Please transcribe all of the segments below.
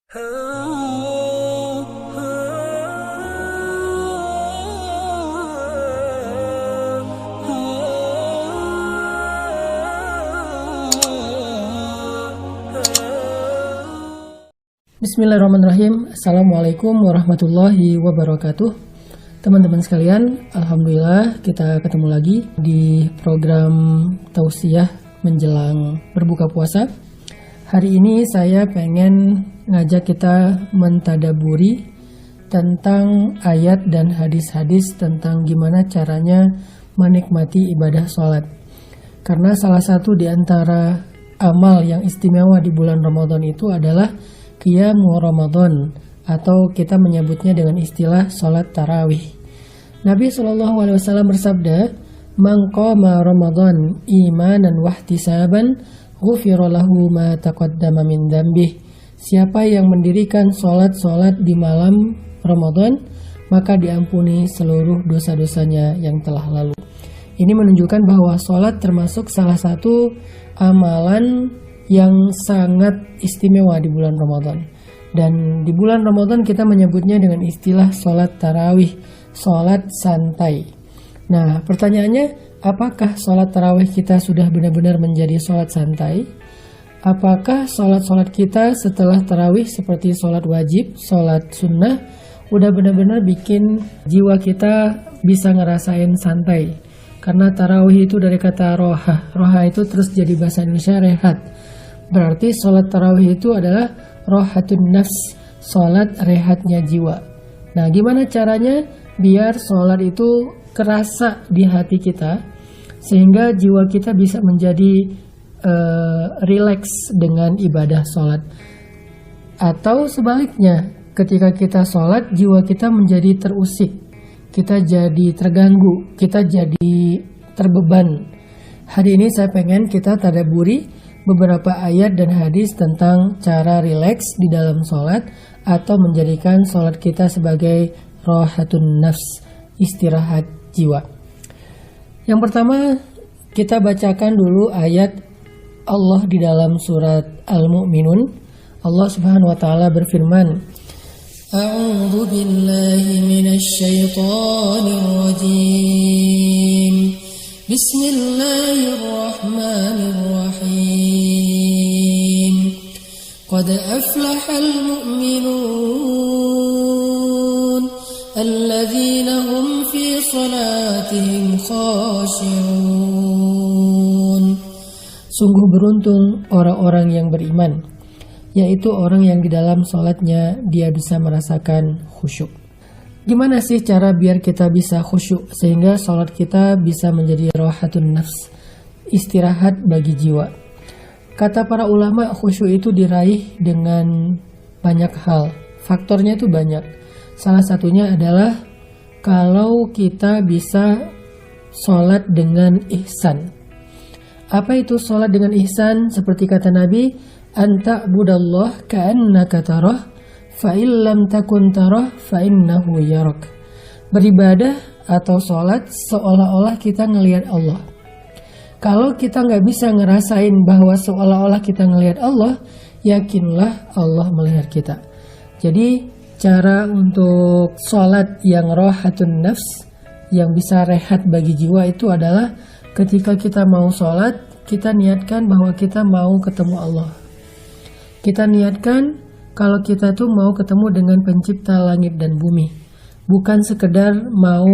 Bismillahirrahmanirrahim. Assalamualaikum warahmatullahi wabarakatuh. Teman-teman sekalian, alhamdulillah kita ketemu lagi di program tausiah menjelang berbuka puasa. Hari ini saya pengen ngajak kita mentadaburi tentang ayat dan hadis-hadis tentang gimana caranya menikmati ibadah sholat. Karena salah satu di antara amal yang istimewa di bulan Ramadan itu adalah Qiyamu Ramadan, atau kita menyebutnya dengan istilah sholat tarawih. Nabi SAW bersabda, "Man qama Ramadan imanan wahtisaban, ghufira lahu ma taqaddama min dzambih." Siapa yang mendirikan sholat-sholat di malam Ramadan, maka diampuni seluruh dosa-dosanya yang telah lalu. Ini menunjukkan bahwa sholat termasuk salah satu amalan yang sangat istimewa di bulan Ramadan. Dan di bulan Ramadan kita menyebutnya dengan istilah sholat tarawih, sholat santai. Nah, pertanyaannya, apakah sholat tarawih kita sudah benar-benar menjadi sholat santai? Apakah sholat-sholat kita setelah tarawih seperti sholat wajib, sholat sunnah, udah benar-benar bikin jiwa kita bisa ngerasain santai? Karena tarawih itu dari kata roha. Roha itu terus jadi bahasa Indonesia rehat. Berarti sholat tarawih itu adalah rohatun nafs, sholat rehatnya jiwa. Nah, gimana caranya biar sholat itu kerasa di hati kita, sehingga jiwa kita bisa menjadi rileks dengan ibadah sholat. Atau sebaliknya, ketika kita sholat, jiwa kita menjadi terusik, kita jadi terganggu, kita jadi terbeban. Hari ini saya pengen kita tadaburi beberapa ayat dan hadis tentang cara rileks di dalam sholat, atau menjadikan sholat kita sebagai rohatun nafs, istirahat jiwa. Yang pertama, kita bacakan dulu ayat Allah di dalam surat Al-Mu'minun. Allah Subhanahu wa taala berfirman, "A'udzu billahi minasy syaithanir rajim. Bismillahirrahmanirrahim. Qad aflahal mu'minun alladzina hum fi salatihim khashi'un." Sungguh beruntung orang-orang yang beriman, yaitu orang yang di dalam sholatnya dia bisa merasakan khusyuk. Gimana sih cara biar kita bisa khusyuk sehingga sholat kita bisa menjadi rohatun nafs, istirahat bagi jiwa? Kata para ulama, khusyuk itu diraih dengan banyak hal. Faktornya itu banyak. Salah satunya adalah kalau kita bisa sholat dengan ihsan. Apa itu sholat dengan ihsan? Seperti kata Nabi, "Anta budallah ka'annaka tarah, fa'il lam takun tarah fa'innahu yarak." Beribadah atau sholat seolah-olah kita ngelihat Allah. Kalau kita nggak bisa ngerasain bahwa seolah-olah kita ngelihat Allah, yakinlah Allah melihat kita. Jadi cara untuk sholat yang rohatun nafs, yang bisa rehat bagi jiwa, itu adalah ketika kita mau sholat, kita niatkan bahwa kita mau ketemu Allah. Kita niatkan kalau kita tuh mau ketemu dengan pencipta langit dan bumi. Bukan sekedar mau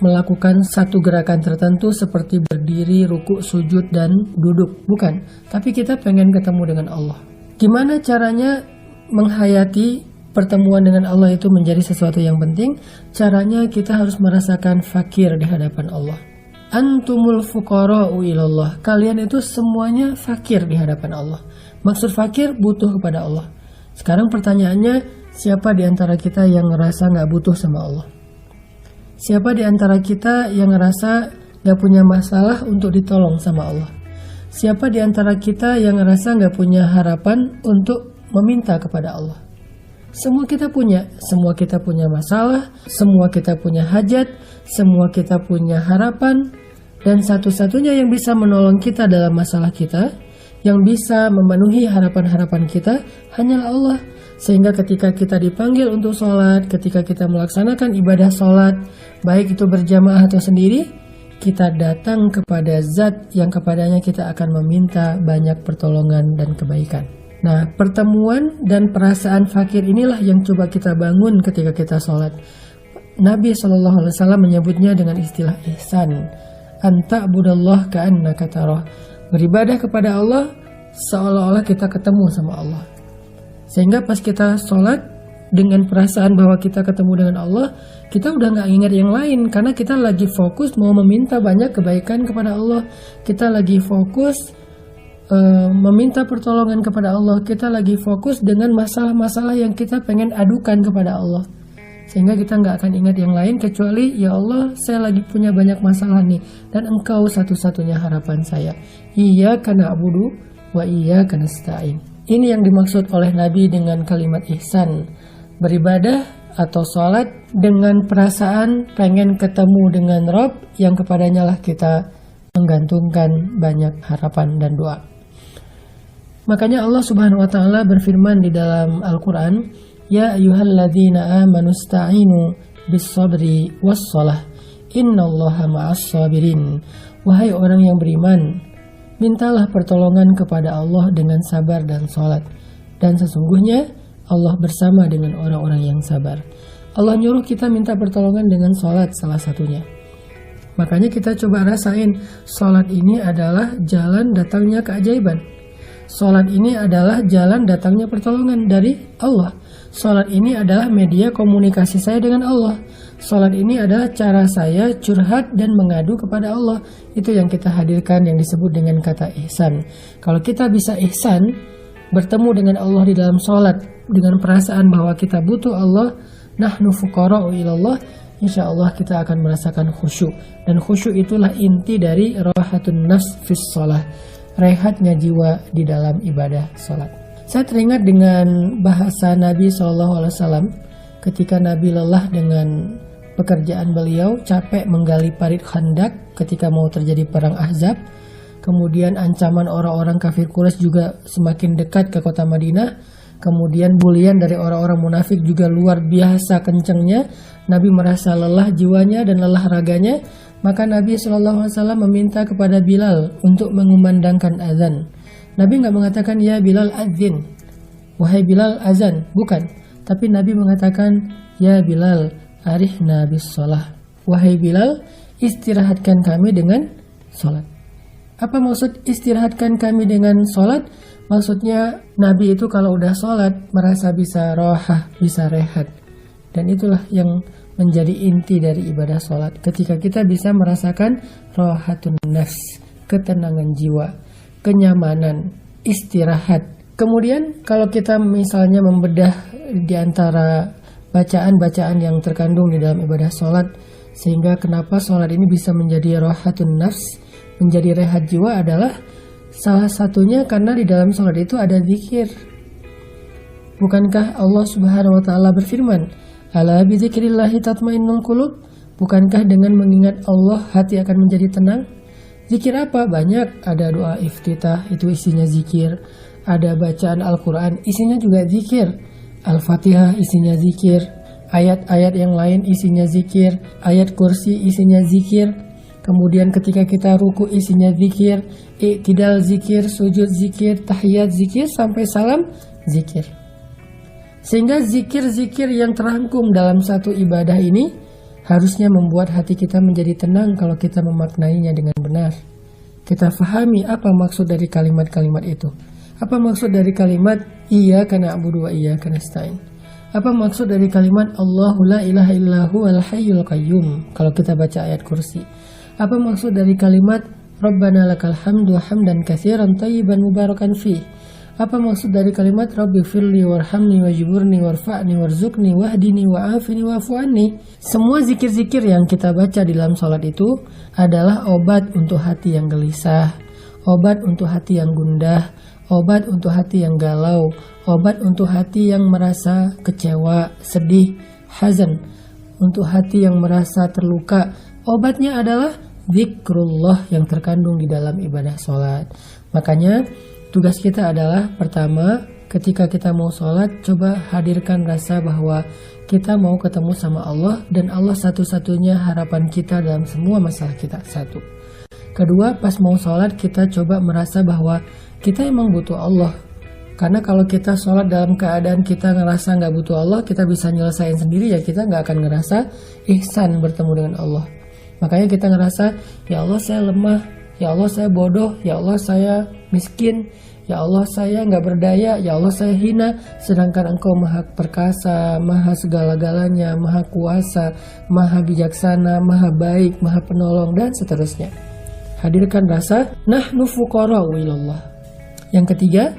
melakukan satu gerakan tertentu seperti berdiri, ruku, sujud, dan duduk. Bukan. Tapi kita pengen ketemu dengan Allah. Gimana caranya menghayati pertemuan dengan Allah itu menjadi sesuatu yang penting? Caranya kita harus merasakan fakir di hadapan Allah. Antumul fuqara'u ilallah. Kalian itu semuanya fakir di hadapan Allah. Maksud fakir, butuh kepada Allah. Sekarang pertanyaannya, siapa di antara kita yang ngerasa gak butuh sama Allah? Siapa di antara kita yang ngerasa gak punya masalah untuk ditolong sama Allah? Siapa di antara kita yang ngerasa gak punya harapan untuk meminta kepada Allah? Semua kita punya masalah, semua kita punya hajat, semua kita punya harapan, dan satu-satunya yang bisa menolong kita dalam masalah kita, yang bisa memenuhi harapan-harapan kita, hanyalah Allah. Sehingga ketika kita dipanggil untuk sholat, ketika kita melaksanakan ibadah sholat, baik itu berjamaah atau sendiri, kita datang kepada zat yang kepadanya kita akan meminta banyak pertolongan dan kebaikan. Nah, pertemuan dan perasaan fakir inilah yang coba kita bangun ketika kita sholat. Nabi SAW menyebutnya dengan istilah ihsan. Anta budallah ka'annaka tarah. Beribadah kepada Allah seolah-olah kita ketemu sama Allah. Sehingga pas kita sholat dengan perasaan bahwa kita ketemu dengan Allah, kita udah gak ingat yang lain karena kita lagi fokus mau meminta banyak kebaikan kepada Allah. Kita lagi fokus meminta pertolongan kepada Allah. Kita lagi fokus dengan masalah-masalah yang kita pengen adukan kepada Allah. Sehingga kita gak akan ingat yang lain kecuali, ya Allah, saya lagi punya banyak masalah nih, dan Engkau satu-satunya harapan saya. Iyyaka na'budu wa iyyaka nasta'in. Ini yang dimaksud oleh Nabi dengan kalimat ihsan. Beribadah atau sholat dengan perasaan pengen ketemu dengan Rabb yang kepadanya lah kita menggantungkan banyak harapan dan doa. Makanya Allah Subhanahu wa taala berfirman di dalam Al-Qur'an, "Ya ayyuhalladzina amanu ista'inu bis-sabri was-shalah. Innallaha ma'as-sabirin." Wahai orang yang beriman, mintalah pertolongan kepada Allah dengan sabar dan sholat. Dan sesungguhnya Allah bersama dengan orang-orang yang sabar. Allah nyuruh kita minta pertolongan dengan sholat salah satunya. Makanya kita coba rasain, sholat ini adalah jalan datangnya keajaiban. Sholat ini adalah jalan datangnya pertolongan dari Allah. Sholat ini adalah media komunikasi saya dengan Allah. Sholat ini adalah cara saya curhat dan mengadu kepada Allah. Itu yang kita hadirkan yang disebut dengan kata ihsan. Kalau kita bisa ihsan, bertemu dengan Allah di dalam sholat dengan perasaan bahwa kita butuh Allah, nahnu fuqara'u ilallah, insya Allah kita akan merasakan khusyuk. Dan khusyuk itulah inti dari rahatun nafs fis sholah, rehatnya jiwa di dalam ibadah sholat. Saya teringat dengan bahasa Nabi SAW ketika Nabi lelah dengan pekerjaan beliau, capek menggali parit Khandak ketika mau terjadi perang Ahzab. Kemudian ancaman orang-orang kafir Quraisy juga semakin dekat ke kota Madinah. Kemudian bulian dari orang-orang munafik juga luar biasa kencengnya. Nabi merasa lelah jiwanya dan lelah raganya. Maka Nabi SAW meminta kepada Bilal untuk mengumandangkan azan. Nabi nggak mengatakan, ya Bilal azin, wahai Bilal azan, bukan. Tapi Nabi mengatakan, ya Bilal arihna bis sholah, wahai Bilal istirahatkan kami dengan sholat. Apa maksud istirahatkan kami dengan sholat? Maksudnya Nabi itu kalau udah sholat merasa bisa rohah, bisa rehat. Dan itulah yang menjadi inti dari ibadah sholat. Ketika kita bisa merasakan rohatun nafs, ketenangan jiwa, kenyamanan, istirahat. Kemudian kalau kita misalnya membedah di antara bacaan-bacaan yang terkandung di dalam ibadah sholat, sehingga kenapa sholat ini bisa menjadi rohatun nafs, menjadi rehat jiwa adalah salah satunya karena di dalam sholat itu ada zikir. Bukankah Allah Subhanahu wa taala berfirman, "Ala bi dzikrillahi tatmainnul qulub?" Bukankah dengan mengingat Allah hati akan menjadi tenang? Zikir apa? Banyak. Ada doa iftitah, itu isinya zikir. Ada bacaan Al-Quran, isinya juga zikir. Al-Fatihah isinya zikir. Ayat-ayat yang lain isinya zikir. Ayat kursi isinya zikir. Kemudian ketika kita ruku isinya zikir. I'tidal zikir, sujud zikir, tahiyat zikir, sampai salam zikir. Sehingga zikir-zikir yang terangkum dalam satu ibadah ini harusnya membuat hati kita menjadi tenang kalau kita memaknainya dengan benar. Kita fahami apa maksud dari kalimat-kalimat itu. Apa maksud dari kalimat iyyaka na'budu wa iyyaka nasta'in? Apa maksud dari kalimat Allahu la ilaha illahu al hayyul qayyum kalau kita baca ayat kursi? Apa maksud dari kalimat Rabbana lakal hamdu hamdan katsiran thayyiban mubarakan fih? Apa maksud dari kalimat Rabbi firli warhamni wajburni warfa'ni warzukni wahdini wa'afini wa'fu anni? Semua zikir-zikir yang kita baca di dalam sholat itu adalah obat untuk hati yang gelisah, obat untuk hati yang gundah, obat untuk hati yang galau, obat untuk hati yang merasa kecewa, sedih, hazan, untuk hati yang merasa terluka. Obatnya adalah zikrullah yang terkandung di dalam ibadah sholat. Makanya tugas kita adalah pertama, ketika kita mau sholat, coba hadirkan rasa bahwa kita mau ketemu sama Allah dan Allah satu-satunya harapan kita dalam semua masalah kita. Satu. Kedua, pas mau sholat kita coba merasa bahwa kita emang butuh Allah. Karena kalau kita sholat dalam keadaan kita ngerasa nggak butuh Allah, kita bisa nyelesain sendiri, ya kita nggak akan ngerasa ihsan bertemu dengan Allah. Makanya kita ngerasa, ya Allah saya lemah, ya Allah saya bodoh, ya Allah saya miskin, ya Allah saya nggak berdaya, ya Allah saya hina. Sedangkan Engkau maha perkasa, maha segala-galanya, maha kuasa, maha bijaksana, maha baik, maha penolong, dan seterusnya. Hadirkan rasa nahnu fuqara'u ilallah. Yang ketiga,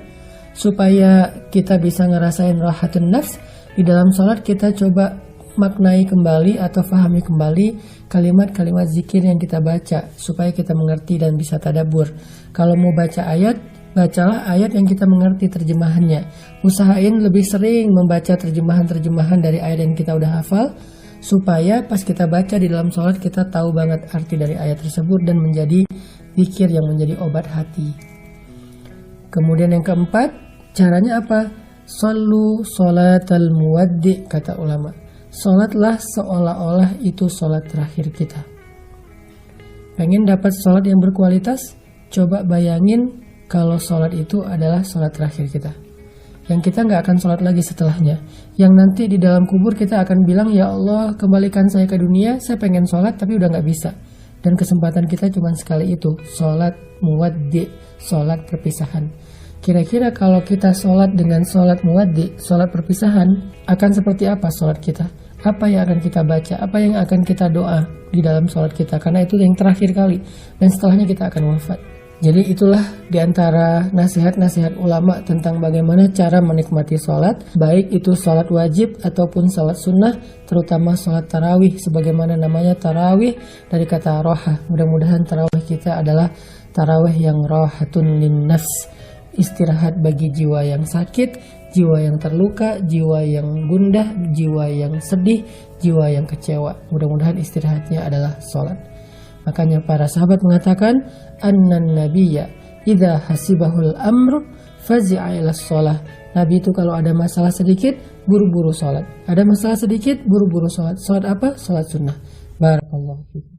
supaya kita bisa ngerasain rahatun nafs, di dalam sholat kita coba maknai kembali atau fahami kembali kalimat-kalimat zikir yang kita baca supaya kita mengerti dan bisa tadabbur. Kalau mau baca ayat, bacalah ayat yang kita mengerti terjemahannya. Usahain lebih sering membaca terjemahan-terjemahan dari ayat yang kita udah hafal, supaya pas kita baca di dalam sholat kita tahu banget arti dari ayat tersebut dan menjadi zikir yang menjadi obat hati. Kemudian yang keempat, caranya apa? Shollu sholatal muwaddi, kata ulama. Sholatlah seolah-olah itu sholat terakhir kita. Pengen dapat sholat yang berkualitas? Coba bayangin kalau sholat itu adalah sholat terakhir kita. Yang kita nggak akan sholat lagi setelahnya. Yang nanti di dalam kubur kita akan bilang, ya Allah kembalikan saya ke dunia, saya pengen sholat tapi udah nggak bisa. Dan kesempatan kita cuma sekali itu, sholat muwaddi, sholat perpisahan. Kira-kira kalau kita sholat dengan sholat muwaddi, sholat perpisahan, akan seperti apa sholat kita? Apa yang akan kita baca? Apa yang akan kita doa di dalam sholat kita? Karena itu yang terakhir kali. Dan setelahnya kita akan wafat. Jadi itulah diantara nasihat-nasihat ulama tentang bagaimana cara menikmati sholat. Baik itu sholat wajib ataupun sholat sunnah. Terutama sholat tarawih. Sebagaimana namanya tarawih dari kata roha. Mudah-mudahan tarawih kita adalah tarawih yang rohatun lin nafs. Istirahat bagi jiwa yang sakit, jiwa yang terluka, jiwa yang gundah, jiwa yang sedih, jiwa yang kecewa. Mudah-mudahan istirahatnya adalah sholat. Makanya para sahabat mengatakan, annan nabiyya idza hasibahul amr fazi'a ila sholah. Nabi itu kalau ada masalah sedikit, buru-buru sholat. Ada masalah sedikit, buru-buru sholat. Sholat apa? Sholat sunnah. Barakallahu fiik.